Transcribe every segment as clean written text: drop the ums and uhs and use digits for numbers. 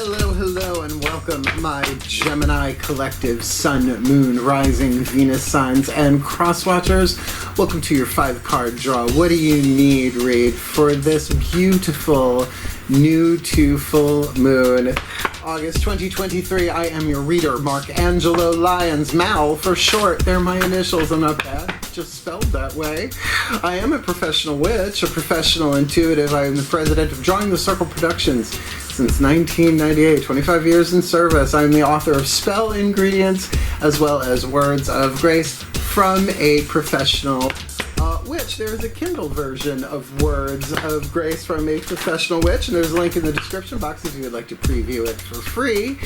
Hello, hello, and welcome, my Gemini collective Sun, Moon, Rising, Venus signs, and cross-watchers. Welcome to your 5-card draw. What do you need, read, for this beautiful new to full moon? August 2023, I am your reader, Angelo, Lyons, Mal for short. They're my initials, I'm not bad, just spelled that way. I am a professional witch, a professional intuitive. I am the president of Drawing the Circle Productions since 1998, 25 years in service. I'm the author of Spell Ingredients as well as Words of Grace from a professional witch. There is a Kindle version of Words of Grace from a professional witch, and there's a link in the description box if you would like to preview it for free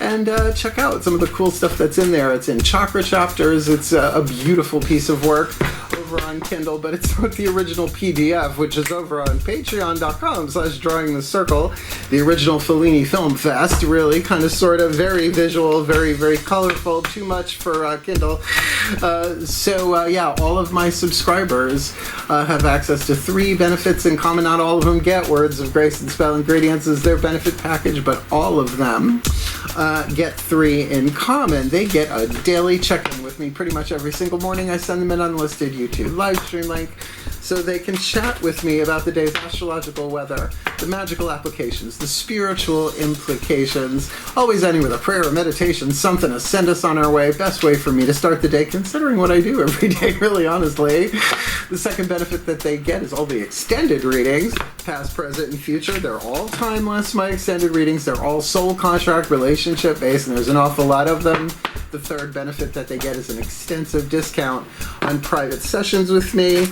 and check out some of the cool stuff that's in there. It's in chakra chapters. It's a beautiful piece of work over on Kindle, but it's not the original PDF, which is over on patreon.com/drawingthecircle. The original Fellini Film Fest, really kind of sort of very visual, very, very colorful, too much for Kindle. Yeah, all of my subscribers have access to 3 benefits in common. Not all of them get Words of Grace and Spell Ingredients as their benefit package, but all of them get 3 in common. They get a daily check-in with me pretty much every single morning. I send them an unlisted YouTube live stream link so they can chat with me about the day's astrological weather, the magical applications, the spiritual implications, always ending with a prayer or meditation, something to send us on our way. Best way for me to start the day, considering what I do every day, really honestly. The second benefit that they get is all the extended readings, past, present, and future. They're all timeless, my extended readings. They're all soul contract, relationship based, and there's an awful lot of them. The third benefit that they get is an extensive discount on private sessions with me,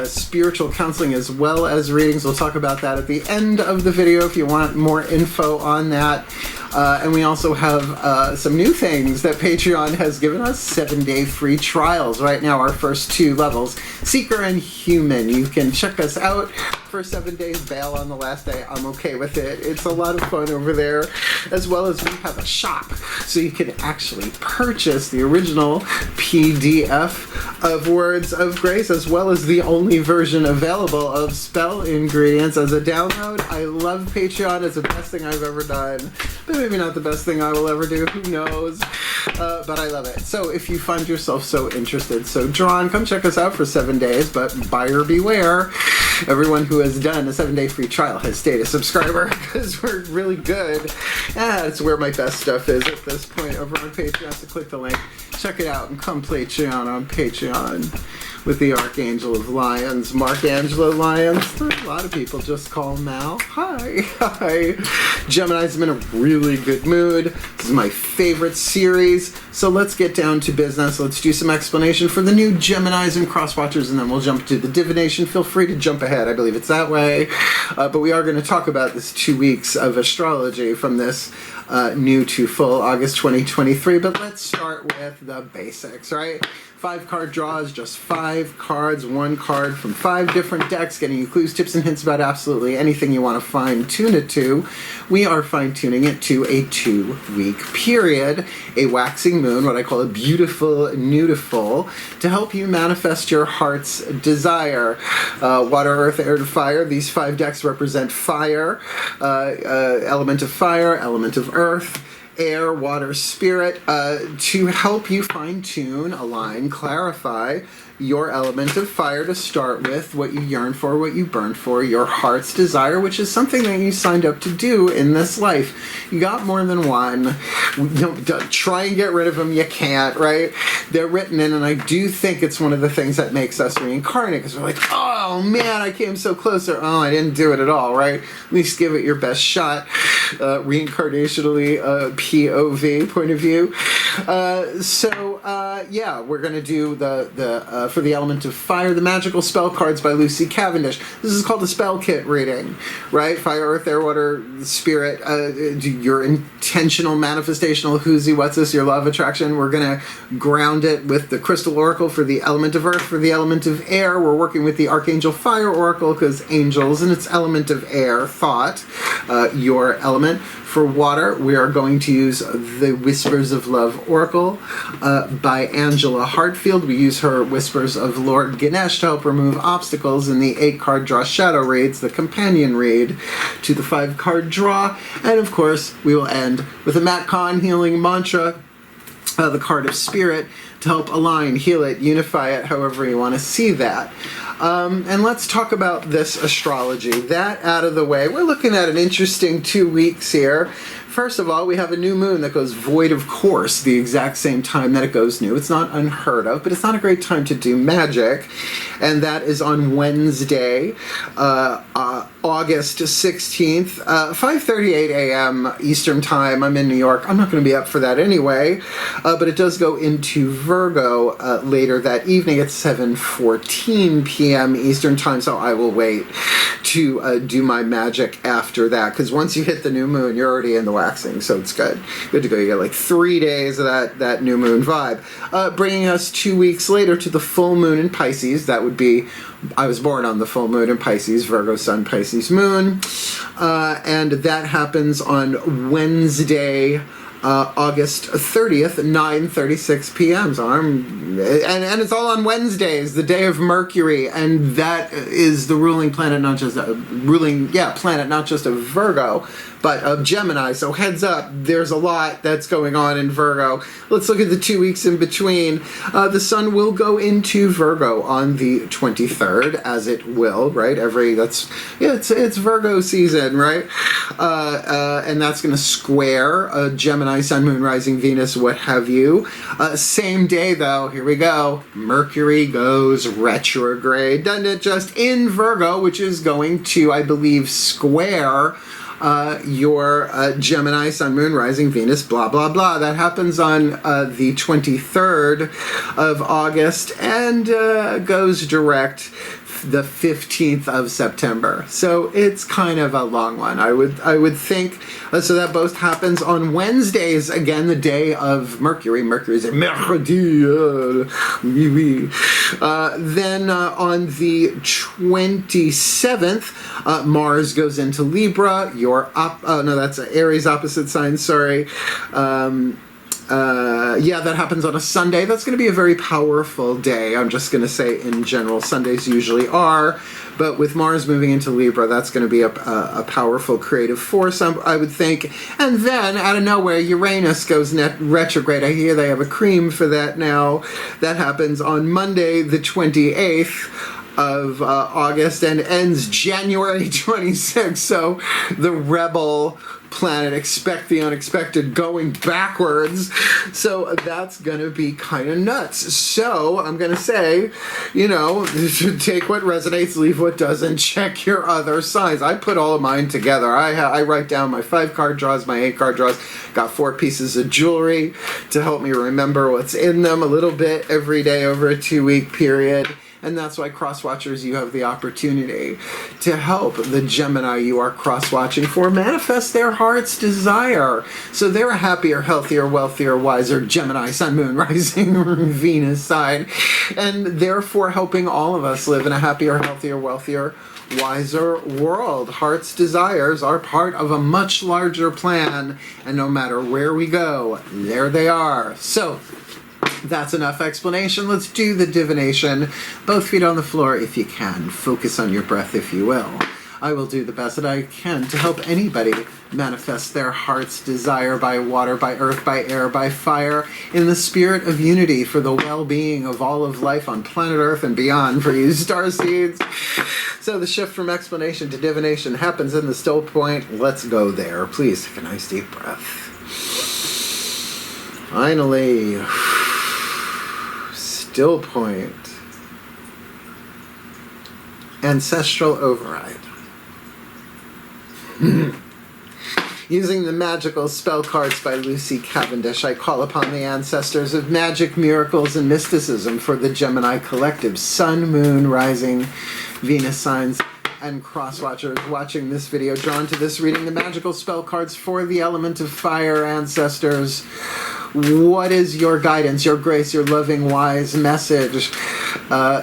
spiritual counseling as well as readings. We'll talk about that at the end of the video if you want more info on that. And we also have some new things that Patreon has given us, 7-day free trials. Right now, our first 2 levels, Seeker and Human. You can check us out for 7 days, bail on the last day. I'm okay with it. It's a lot of fun over there, as well as we have a shop, so you can actually purchase the original PDF of Words of Grace, as well as the only version available of Spell Ingredients as a download. I love Patreon. It's the best thing I've ever done, but maybe not the best thing I will ever do. Who knows? But I love it. So if you find yourself so interested, so drawn, come check us out for 7 days, but buyer beware. Everyone who has done a 7-day free trial has stayed a subscriber because we're really good. It's where my best stuff is at this point over on Patreon, so click the link, check it out, and come play Cheon on Patreon with the Archangel of Lyons, Angelo Lyons. A lot of people just call Mal. Hi. Gemini's in a really good mood. This is my favorite series. So let's get down to business. Let's do some explanation for the new Geminis and cross-watchers, and then we'll jump to the divination. Feel free to jump ahead. I believe it's that way. But we are going to talk about this 2 weeks of astrology from this new to full August 2023. But let's start with the basics, right? 5-card draws, just 5 cards, 1 card from 5 different decks, getting you clues, tips, and hints about absolutely anything you want to fine-tune it to. We are fine-tuning it to a 2-week period, a waxing moon, what I call a beautiful, nudiful, to help you manifest your heart's desire. Water, earth, air, and fire. These 5 decks represent fire, element of fire, element of earth, air, water, spirit, to help you fine-tune, align, clarify your element of fire to start with, what you yearn for, what you burn for, your heart's desire, which is something that you signed up to do in this life. You got more than one. Don't try and get rid of them. You can't, right? They're written in, and I do think it's one of the things that makes us reincarnate, because we're like, oh man, I came so close, or oh, I didn't do it at all, right? At least give it your best shot, reincarnationally, POV, point of view. Yeah, we're going to do for the element of fire, the magical spell cards by Lucy Cavendish. This is called the spell kit reading, right? Fire, earth, air, water, spirit, your intentional, manifestational, who's he, what's this, your law of attraction. We're going to ground it with the crystal oracle for the element of earth, for the element of air. We're working with the Archangel Fire Oracle because angels and its element of air, thought, your element. For water, we are going to use the Whispers of Love Oracle by Angela Hartfield. We use her Whispers of Lord Ganesh to help remove obstacles in the 8-card draw shadow reads, the companion read to the 5-card draw. And of course, we will end with a Matt Kahn healing mantra, the card of spirit, to help align, heal it, unify it, however you want to see that. And let's talk about this astrology. That out of the way, we're looking at an interesting 2 weeks here. First of all, we have a new moon that goes void of course the exact same time that it goes new. It's not unheard of, but it's not a great time to do magic. And that is on Wednesday, August 16th, 5:38 a.m. Eastern Time. I'm in New York. I'm not going to be up for that anyway, but it does go into Virgo later that evening at 7:14 p.m. Eastern Time, so I will wait to do my magic after that, because once you hit the new moon, you're already in the waxing, so it's good to go. You get like 3 days of that new moon vibe, bringing us 2 weeks later to the full moon in Pisces. That would be, I was born on the full moon in Pisces, Virgo Sun, Pisces Moon, and that happens on Wednesday, August 30th, 9:36 p.m. So and it's all on Wednesdays, the day of Mercury, and that is the ruling planet, not just planet, not just of Virgo, but of Gemini. So heads up, there's a lot that's going on in Virgo. Let's look at the 2 weeks in between. The sun will go into Virgo on the 23rd, as it will, right? It's Virgo season, right? And that's going to square Gemini, Sun, Moon, Rising, Venus, what have you. Same day, though, here we go. Mercury goes retrograde, doesn't it? Just in Virgo, which is going to, I believe, square your Gemini, Sun, Moon, Rising, Venus, blah, blah, blah. That happens on the 23rd of August and goes direct the 15th of September. So it's kind of a long one. I would think. So that both happens on Wednesdays, again, the day of Mercury. Mercury's a mercredi. Then on the 27th, Mars goes into Libra. That's Aries opposite sign, sorry. That happens on a Sunday. That's going to be a very powerful day. I'm just going to say in general, Sundays usually are, but with Mars moving into Libra, that's going to be a powerful creative force, I would think. And then, out of nowhere, Uranus goes retrograde. I hear they have a cream for that now. That happens on Monday, the 28th of August, and ends January 26th. So the rebel planet, expect the unexpected, going backwards. So that's gonna be kind of nuts. So I'm gonna say, take what resonates, leave what doesn't, check your other signs. I put all of mine together. I write down my 5-card draws, my 8-card draws, got 4 pieces of jewelry to help me remember what's in them a little bit every day over a 2-week period. And that's why, cross-watchers, you have the opportunity to help the Gemini you are cross-watching for manifest their heart's desire. So they're a happier, healthier, wealthier, wiser Gemini, Sun, Moon, Rising, Venus sign, and therefore helping all of us live in a happier, healthier, wealthier, wiser world. Heart's desires are part of a much larger plan, and no matter where we go, there they are. So that's enough explanation. Let's do the divination. Both feet on the floor if you can. Focus on your breath if you will. I will do the best that I can to help anybody manifest their heart's desire by water, by earth, by air, by fire, in the spirit of unity for the well-being of all of life on planet Earth and beyond for you starseeds. So the shift from explanation to divination happens in the still point. Let's go there. Please take a nice deep breath. Finally, still point. Ancestral override. Using the magical spell cards by Lucy Cavendish, I call upon the ancestors of magic, miracles, and mysticism for the Gemini collective, Sun, Moon, Rising, Venus signs, and cross-watchers watching this video drawn to this reading. The magical spell cards for the element of fire ancestors What is your guidance, your grace, your loving, wise message?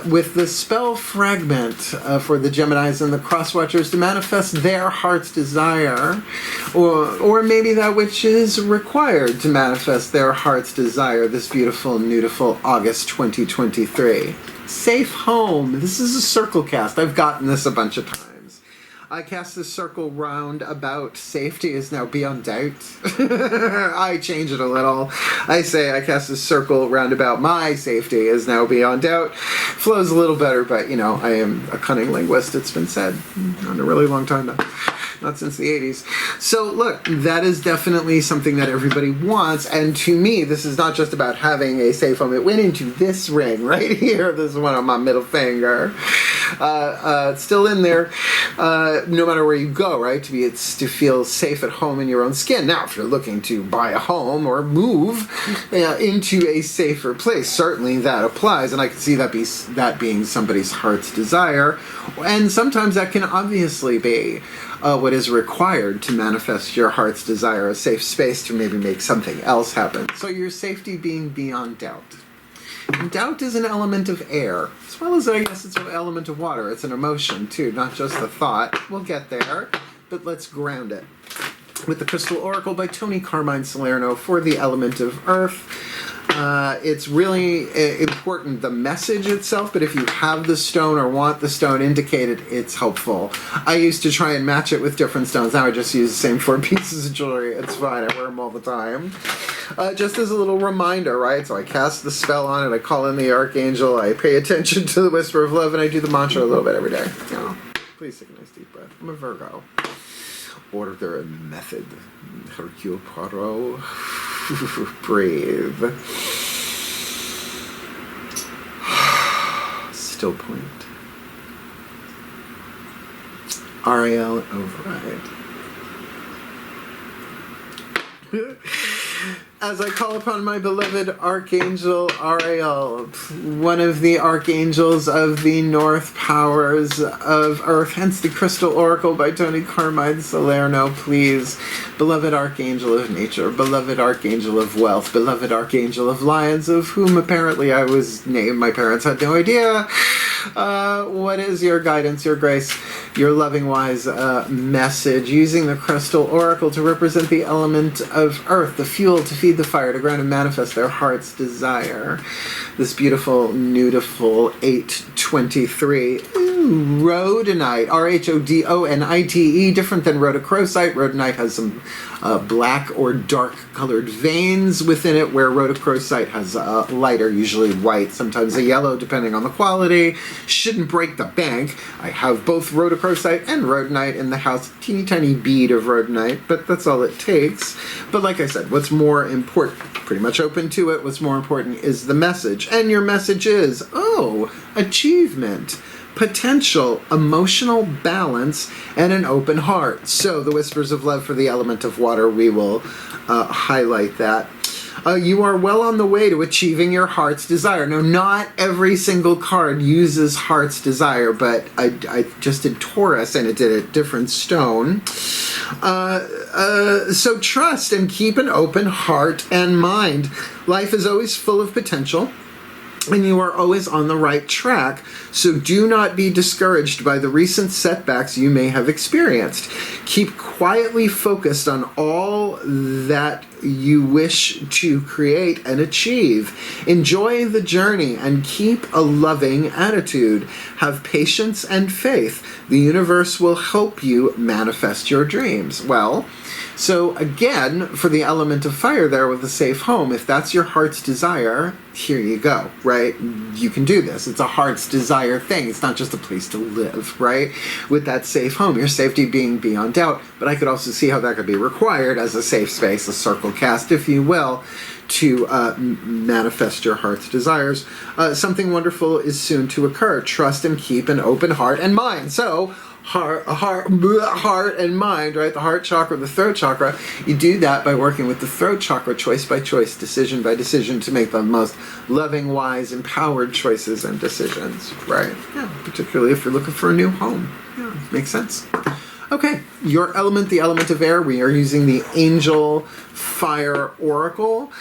With the spell fragment for the Geminis and the cross-watchers to manifest their heart's desire, or maybe that which is required to manifest their heart's desire this beautiful, beautiful August 2023. Safe home. This is a circle cast. I've gotten this a bunch of times. I cast this circle round about safety is now beyond doubt. I change it a little. I say I cast this circle round about my safety is now beyond doubt. Flows a little better, but you know, I am a cunning linguist, it's been said. On a really long time now. Not since the 80s. So look, that is definitely something that everybody wants, and to me, this is not just about having a safe home. It went into this ring right here. This is one on my middle finger. It's still in there, no matter where you go, right? It's to feel safe at home in your own skin. Now, if you're looking to buy a home or move into a safer place, certainly that applies, and I can see that being somebody's heart's desire, and sometimes that can obviously be what is required to manifest your heart's desire, a safe space to maybe make something else happen. So your safety being beyond doubt. And doubt is an element of air, as well as I guess it's an element of water. It's an emotion too, not just a thought. We'll get there, but let's ground it. With the Crystal Oracle by Tony Carmine Salerno for the element of earth. It's really important, the message itself, but if you have the stone or want the stone indicated, it's helpful. I used to try and match it with different stones. Now I just use the same 4 pieces of jewelry. It's fine. I wear them all the time. Just as a little reminder, right? So I cast the spell on it. I call in the Archangel. I pay attention to the whisper of love, and I do the mantra a little bit every day. You know, please take a nice deep breath. I'm a Virgo. Order and method. Hercule Poirot. Breathe. Still point. Ariel override. As I call upon my beloved Archangel Ariel, one of the archangels of the North powers of Earth, hence the Crystal Oracle by Tony Carmine Salerno, please. Beloved Archangel of Nature, beloved Archangel of Wealth, beloved Archangel of Lyons, of whom apparently I was named. My parents had no idea. What is your guidance, your grace, your loving, wise message, using the Crystal Oracle to represent the element of earth, the fuel to feed the fire, to grant and manifest their heart's desire? This beautiful, beautiful 823. Rhodonite, R-H-O-D-O-N-I-T-E, different than rhodochrosite. Rhodonite has some black or dark colored veins within it, where rhodochrosite has lighter, usually white, sometimes a yellow, depending on the quality. Shouldn't break the bank. I have both rhodochrosite and rhodonite in the house. Teeny tiny bead of rhodonite, but that's all it takes. But like I said, what's more important, pretty much open to it, what's more important is the message. And your message is, achievement, potential, emotional balance, and an open heart. So the whispers of love for the element of water, we will highlight that. You are well on the way to achieving your heart's desire. Now, not every single card uses heart's desire, but I just did Taurus, and it did a different stone. So trust and keep an open heart and mind. Life is always full of potential, and you are always on the right track, so do not be discouraged by the recent setbacks you may have experienced. Keep quietly focused on all that you wish to create and achieve. Enjoy the journey and keep a loving attitude. Have patience and faith. The universe will help you manifest your dreams. Well, so again, for the element of fire there with the safe home, if that's your heart's desire, here you go, right? You can do this. It's a heart's desire thing. It's not just a place to live, right? With that safe home, your safety being beyond doubt. But I could also see how that could be required as a safe space, a circle cast, if you will, to manifest your heart's desires. Something wonderful is soon to occur. Trust and keep an open heart and mind. So, heart and mind, right? The heart chakra, the throat chakra. You do that by working with the throat chakra, choice by choice, decision by decision, to make the most loving, wise, empowered choices and decisions, right? Yeah, particularly if you're looking for a new home. Yeah, makes sense. Okay, your element, the element of air, we are using the Angel Fire Oracle.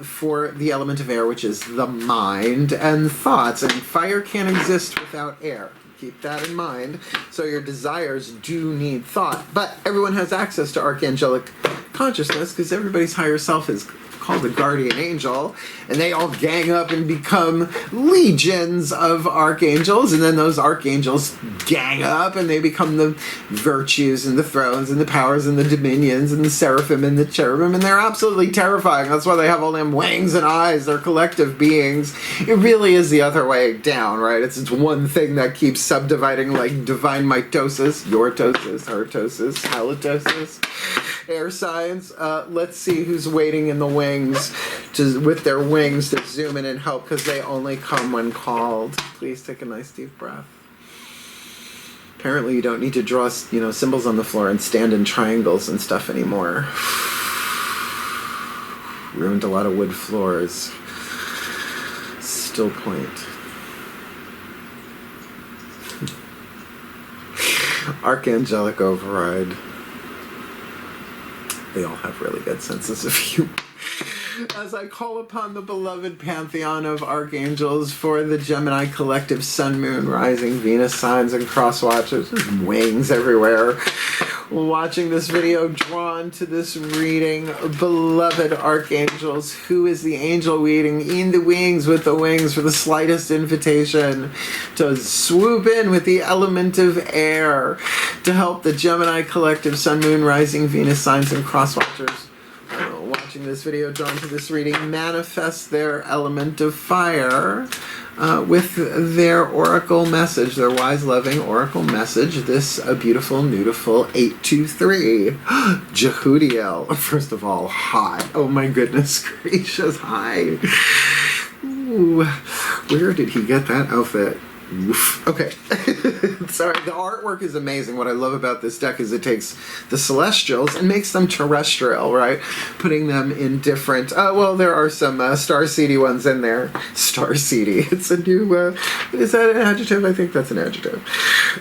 for the element of air, which is the mind and thoughts. And fire can't exist without air. Keep that in mind. So your desires do need thought. But everyone has access to archangelic consciousness because everybody's higher self is called a guardian angel, and they all gang up and become legions of archangels, and then those archangels gang up and they become the virtues and the thrones and the powers and the dominions and the seraphim and the cherubim, and they're absolutely terrifying. That's why they have all them wings and eyes. They're collective beings. It really is the other way down, right? It's one thing that keeps subdividing, like divine mitosis, yortosis, hertosis, halitosis, air signs. Let's see who's waiting in the wings with their wings to zoom in and help, because they only come when called. Please take a nice deep breath. Apparently you don't need to draw, symbols on the floor and stand in triangles and stuff anymore. Ruined a lot of wood floors. Still point. Archangelic override. They all have really good senses of humor. As I call upon the beloved pantheon of archangels for the Gemini collective sun, moon, rising, Venus signs, and cross watchers, wings everywhere, watching this video, drawn to this reading, beloved archangels, who is the angel waiting in the wings with the wings for the slightest invitation to swoop in with the element of air to help the Gemini collective sun, moon, rising, Venus signs, and cross watchers watching this video, drawn to this reading, manifest their element of fire with their oracle message, their wise, loving oracle message. This beautiful, beautiful 823. Jehudiel. First of all, hot. Oh my goodness gracious, hi. Ooh, where did he get that outfit? Oof. Okay. Sorry, the artwork is amazing. What I love about this deck is it takes the celestials and makes them terrestrial, right? Putting them in different, well, there are some star-seedy ones in there. Star-seedy. It's a new, is that an adjective? I think that's an adjective.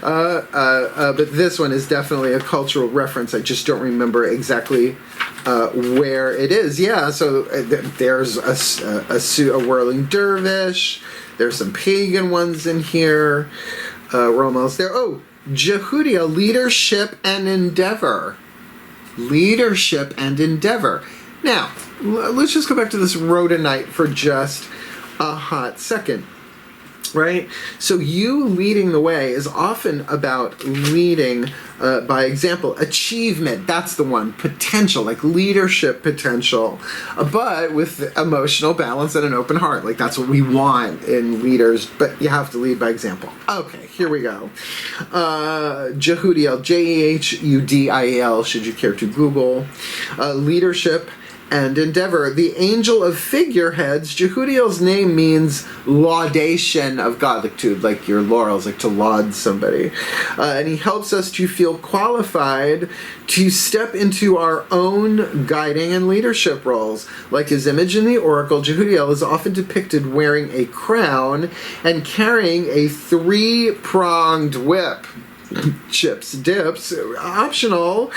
But this one is definitely a cultural reference. I just don't remember exactly where it is. Yeah, so there's a whirling dervish. There's some pagan ones in here. We're almost there. Oh, Jehudiel, leadership and endeavor. Leadership and endeavor. Now, let's just go back to this rhodonite for just a hot second. Right? So you leading the way is often about leading by example. Achievement, that's the one. Potential, like leadership potential. But with emotional balance and an open heart. Like that's what we want in leaders, but you have to lead by example. Okay, here we go. Jehudiel, Jehudiel, should you care to Google. Leadership and endeavor. The angel of figureheads, Jehudiel's name means laudation of God, like your laurels, like to laud somebody. And he helps us to feel qualified to step into our own guiding and leadership roles. Like his image in the oracle, Jehudiel is often depicted wearing a crown and carrying a three-pronged whip. Chips, dips, optional.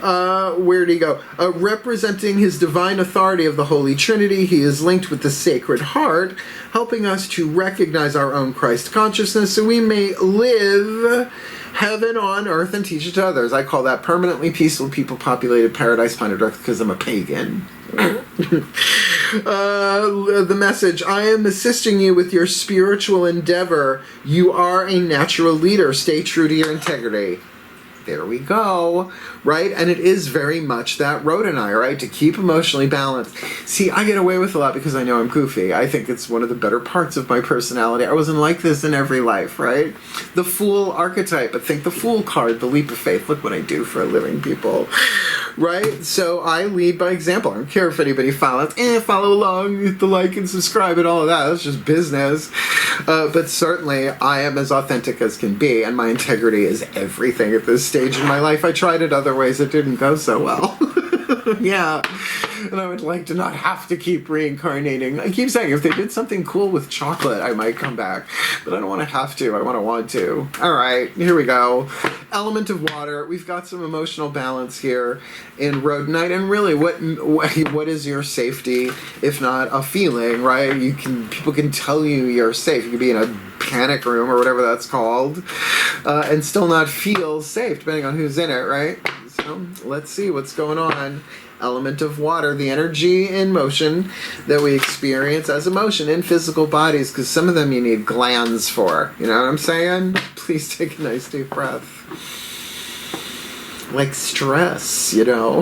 Where'd he go? Representing his divine authority of the Holy Trinity, he is linked with the Sacred Heart, helping us to recognize our own Christ consciousness so we may live heaven on earth and teach it to others. I call that permanently peaceful, people-populated paradise planet Earth because I'm a pagan. The message, I am assisting you with your spiritual endeavor. You are a natural leader. Stay true to your integrity. There we go, right? And it is very much that rhodonite, right? To keep emotionally balanced. See, I get away with a lot because I know I'm goofy. I think it's one of the better parts of my personality. I wasn't like this in every life, right? The Fool archetype, but think the Fool card, the leap of faith. Look what I do for a living, people. Right? So I lead by example. I don't care if anybody follows. Follow along, hit the like and subscribe and all of that. That's just business. But certainly I am as authentic as can be, and my integrity is everything at this stage in my life. I tried it other ways, it didn't go so well. Yeah. And I would like to not have to keep reincarnating. I keep saying if they did something cool with chocolate, I might come back. But I don't want to have to. I want to. All right, here we go. Element of water. We've got some emotional balance here in rhodonite. And really, what is your safety if not a feeling, right? People can tell you you're safe. You could be in a panic room or whatever that's called and still not feel safe, depending on who's in it, right? So let's see what's going on. Element of water, the energy in motion that we experience as emotion in physical bodies, because some of them you need glands for. You know what I'm saying? Please take a nice deep breath. Like stress, you know.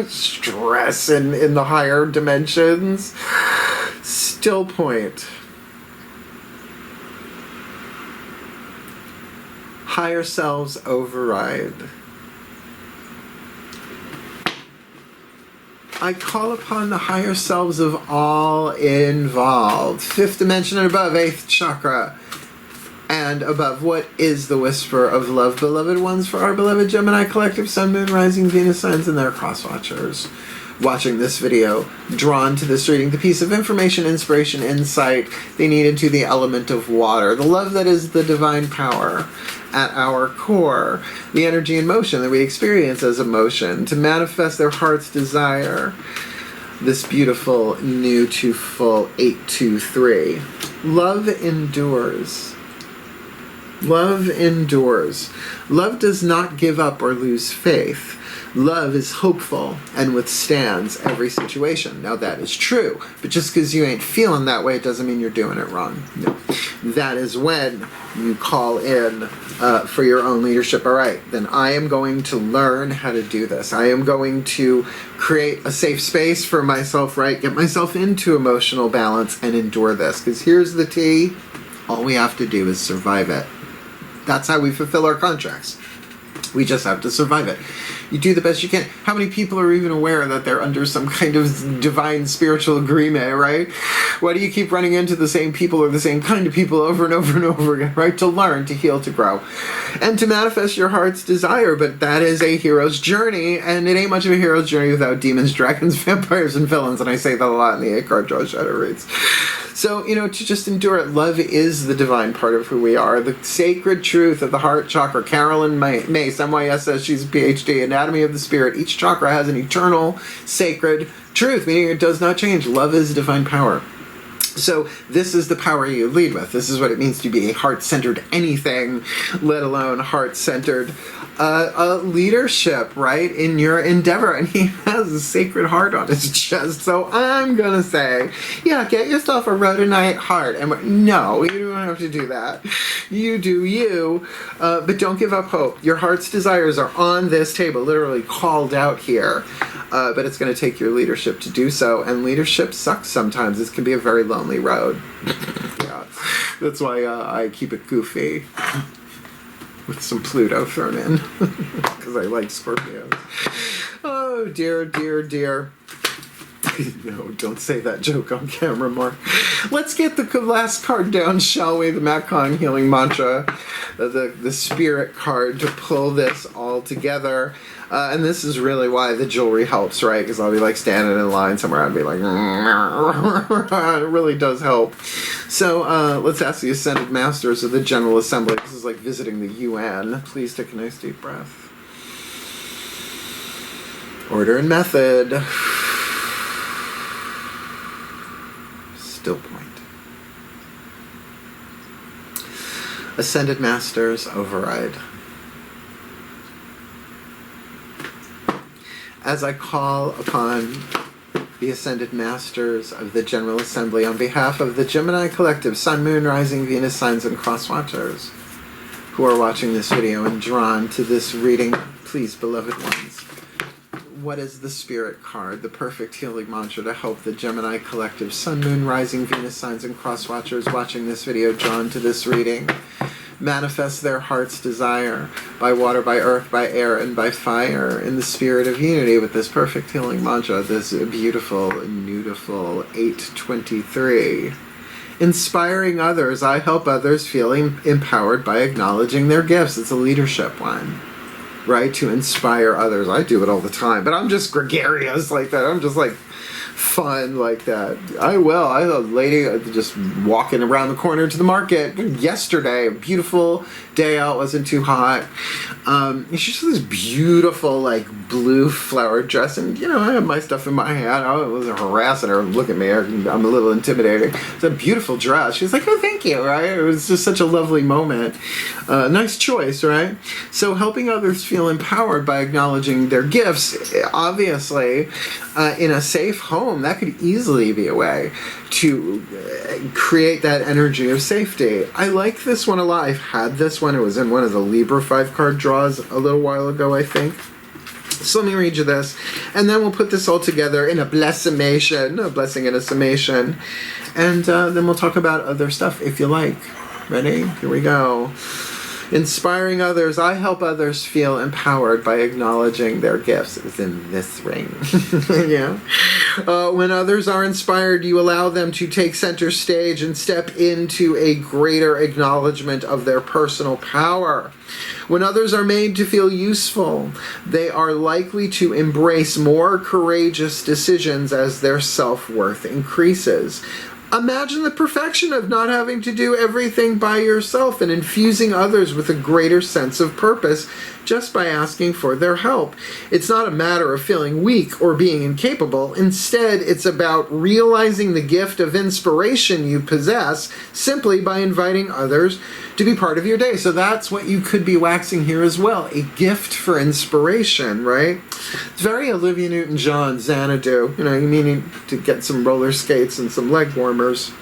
Stress in the higher dimensions. Still point. Higher selves override. I call upon the higher selves of all involved. 5th dimension and above, 8th chakra. And above, what is the whisper of love, beloved ones, for our beloved Gemini collective, Sun, Moon, Rising, Venus signs, and their cross-watchers? Watching this video, drawn to this reading, the piece of information, inspiration, insight they needed to the element of water, the love that is the divine power at our core, the energy and motion that we experience as emotion, to manifest their heart's desire. This beautiful new to full 823. Love endures. Love endures. Love does not give up or lose faith. Love is hopeful and withstands every situation. Now that is true, but just because you ain't feeling that way, it doesn't mean you're doing it wrong. No. That is when you call in for your own leadership. All right, then I am going to learn how to do this. I am going to create a safe space for myself, right? Get myself into emotional balance and endure this. Because here's the tea. All we have to do is survive it. That's how we fulfill our contracts. We just have to survive it. You do the best you can. How many people are even aware that they're under some kind of divine spiritual agreement, right? Why do you keep running into the same people or the same kind of people over and over and over again, right? To learn, to heal, to grow, and to manifest your heart's desire. But that is a hero's journey, and it ain't much of a hero's journey without demons, dragons, vampires, and villains. And I say that a lot in the 8-card draw shadow reads. So, to just endure it. Love is the divine part of who we are. The sacred truth of the heart chakra. Carolyn Mace, MYS, says she's a PhD, Anatomy of the Spirit. Each chakra has an eternal sacred truth, meaning it does not change. Love is divine power. So this is the power you lead with. This is what it means to be a heart-centered anything, let alone heart-centered leadership, right, in your endeavor. And he has a sacred heart on his chest. So I'm going to say, yeah, get yourself a rhodonite heart. And no, you don't have to do that. You do you, but don't give up hope. Your heart's desires are on this table, literally called out here. But it's going to take your leadership to do so. And leadership sucks sometimes. This can be a very lonely road. Yeah, that's why I keep it goofy. With some Pluto thrown in. Because I like Scorpios. Oh, dear, dear, dear. No, don't say that joke on camera, Mark. Let's get the last card down, shall we? The Makon Healing Mantra. The Spirit card to pull this all together. And this is really why the jewelry helps, right? Because I'll be like standing in line somewhere and I'll be like, it really does help. So let's ask the Ascended Masters of the General Assembly. This is like visiting the UN. Please take a nice deep breath. Order and method. Still point. Ascended Masters override. As I call upon the Ascended Masters of the General Assembly on behalf of the Gemini Collective, Sun, Moon, Rising, Venus signs, and cross-watchers who are watching this video and drawn to this reading, please, beloved ones, what is the Spirit card, the perfect healing mantra to help the Gemini Collective, Sun, Moon, Rising, Venus signs, and cross-watchers watching this video drawn to this reading? Manifest their heart's desire by water, by earth, by air, and by fire in the spirit of unity with this perfect healing mantra, this beautiful, beautiful 823. Inspiring others, I help others feeling empowered by acknowledging their gifts. It's a leadership one. right? To inspire others. I do it all the time, but I'm just gregarious like that. I'm just like fun like that. I had a lady just walking around the corner to the market yesterday. A beautiful day out, wasn't too hot. She's just this beautiful like blue flowered dress, and I have my stuff in my hand. I wasn't harassing her. Look at me, I'm a little intimidating. It's a beautiful dress. She's like, oh, thank you, right? It was just such a lovely moment. Nice choice, right? So helping others feel empowered by acknowledging their gifts, obviously, in a safe home, that could easily be a way to create that energy of safety. I like this one a lot. I've had this one. It was in one of the Libra 5 card draws a little while ago, I think. So let me read you this, and then we'll put this all together in a blessing and a summation, and then we'll talk about other stuff if you like. Ready? Here we go. Inspiring others. I help others feel empowered by acknowledging their gifts. It's in this ring. Yeah. When others are inspired, you allow them to take center stage and step into a greater acknowledgement of their personal power. When others are made to feel useful, they are likely to embrace more courageous decisions as their self-worth increases. Imagine the perfection of not having to do everything by yourself and infusing others with a greater sense of purpose just by asking for their help. It's not a matter of feeling weak or being incapable. Instead, it's about realizing the gift of inspiration you possess simply by inviting others to be part of your day. So that's what you could be waxing here as well. A gift for inspiration, right? It's very Olivia Newton-John, Xanadu. You meaning to get some roller skates and some leg warmers.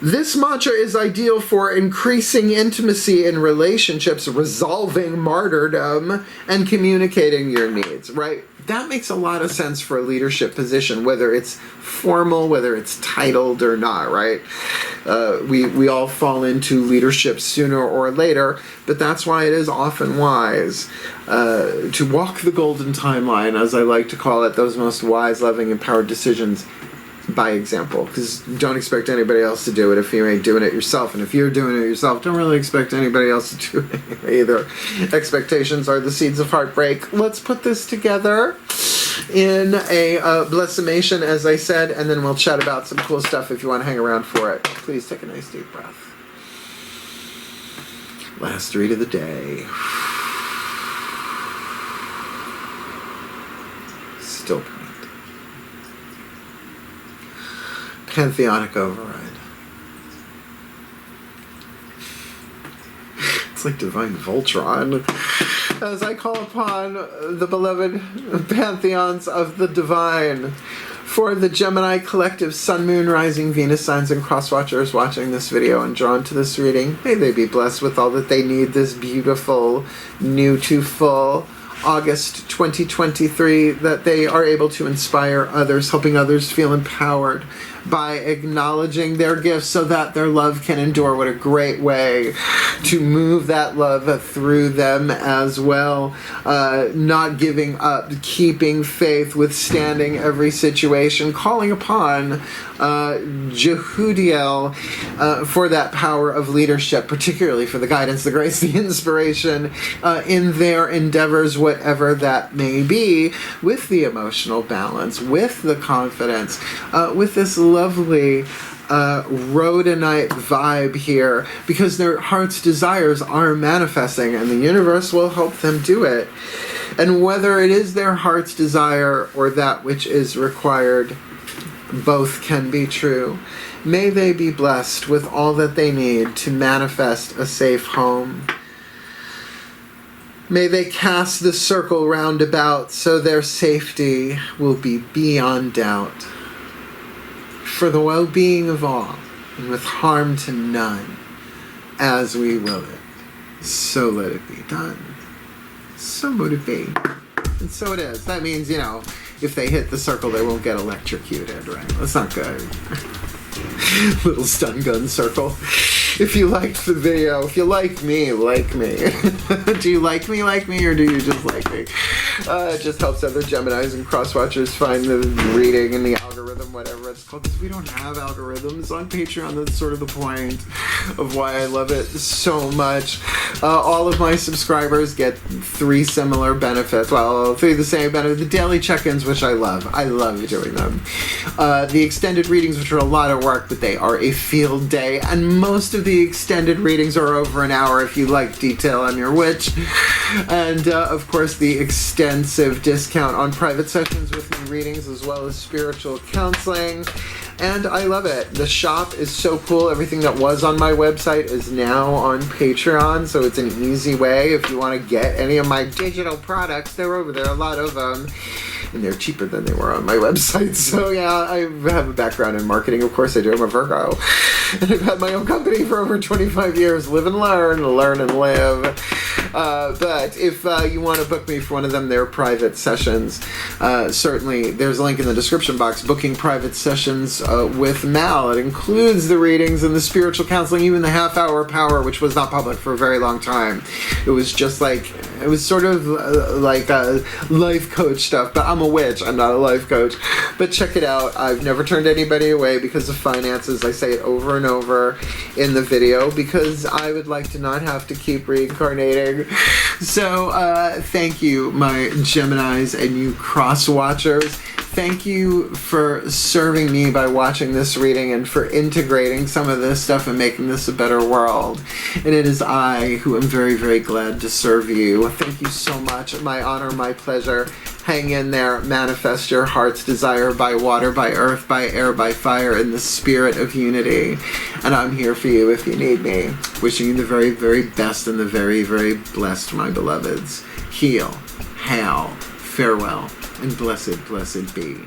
This mantra is ideal for increasing intimacy in relationships, resolving martyrdom, and communicating your needs, right? That makes a lot of sense for a leadership position, whether it's formal, whether it's titled or not, right? We all fall into leadership sooner or later, but that's why it is often wise to walk the golden timeline, as I like to call it, those most wise, loving, empowered decisions by example, because don't expect anybody else to do it if you ain't doing it yourself, and if you're doing it yourself, don't really expect anybody else to do it either. Expectations are the seeds of heartbreak. Let's put this together in a blessimation, as I said, and then we'll chat about some cool stuff if you want to hang around for it. Please take a nice deep breath. Last read of the day. Still point. Pantheonic override. It's like divine Voltron. As I call upon the beloved pantheons of the divine, for the Gemini collective Sun, Moon, Rising, Venus signs and cross-watchers watching this video and drawn to this reading, may they be blessed with all that they need this beautiful, new to full August 2023, that they are able to inspire others, helping others feel empowered by acknowledging their gifts so that their love can endure. What a great way to move that love through them as well. Not giving up, keeping faith, withstanding every situation, calling upon Jehudiel for that power of leadership, particularly for the guidance, the grace, the inspiration in their endeavors, whatever that may be, with the emotional balance, with the confidence, with this lovely rhodonite vibe here, because their heart's desires are manifesting and the universe will help them do it. And whether it is their heart's desire or that which is required, both can be true. May they be blessed with all that they need to manifest a safe home. May they cast the circle round about so their safety will be beyond doubt. For the well-being of all, and with harm to none, as we will it, so let it be done. So would it be. And so it is. That means, if they hit the circle, they won't get electrocuted, right? That's not good. Little stun gun circle. If you liked the video, if you like me, like me. Do you like me, or do you just like me? It just helps other Geminis and cross-watchers find the reading and the algorithm, whatever it's called, because we don't have algorithms on Patreon. That's sort of the point of why I love it so much. All of my subscribers get 3 similar benefits. Well, 3 the same benefits. The daily check-ins, which I love. I love doing them. The extended readings, which are a lot of work, but they are a field day. And most of the extended readings are over an hour if you like detail on your witch. And, of course, the extensive discount on private sessions with me readings, as well as spiritual counseling. And I love it. The shop is so cool. Everything that was on my website is now on Patreon, so it's an easy way if you want to get any of my digital products. They're over there, a lot of them. And they're cheaper than they were on my website. So yeah, I have a background in marketing. Of course I do. I'm a Virgo. And I've had my own company for over 25 years. Live and learn and live. But if you want to book me for one of them, they're private sessions. Certainly, there's a link in the description box. Booking private sessions with Mal. It includes the readings and the spiritual counseling, even the half-hour power, which was not public for a very long time. It was just like, it was sort of like life coach stuff, but I'm a witch. I'm not a life coach. But check it out. I've never turned anybody away because of finances. I say it over and over in the video because I would like to not have to keep reincarnating. So thank you, my Geminis and you cross-watchers. Thank you for serving me by watching this reading and for integrating some of this stuff and making this a better world. And it is I who am very, very glad to serve you. Thank you so much. My honor, my pleasure. Hang in there. Manifest your heart's desire by water, by earth, by air, by fire, in the spirit of unity. And I'm here for you if you need me. Wishing you the very, very best and the very, very blessed, my beloveds. Heal, hail, farewell, and blessed, blessed be.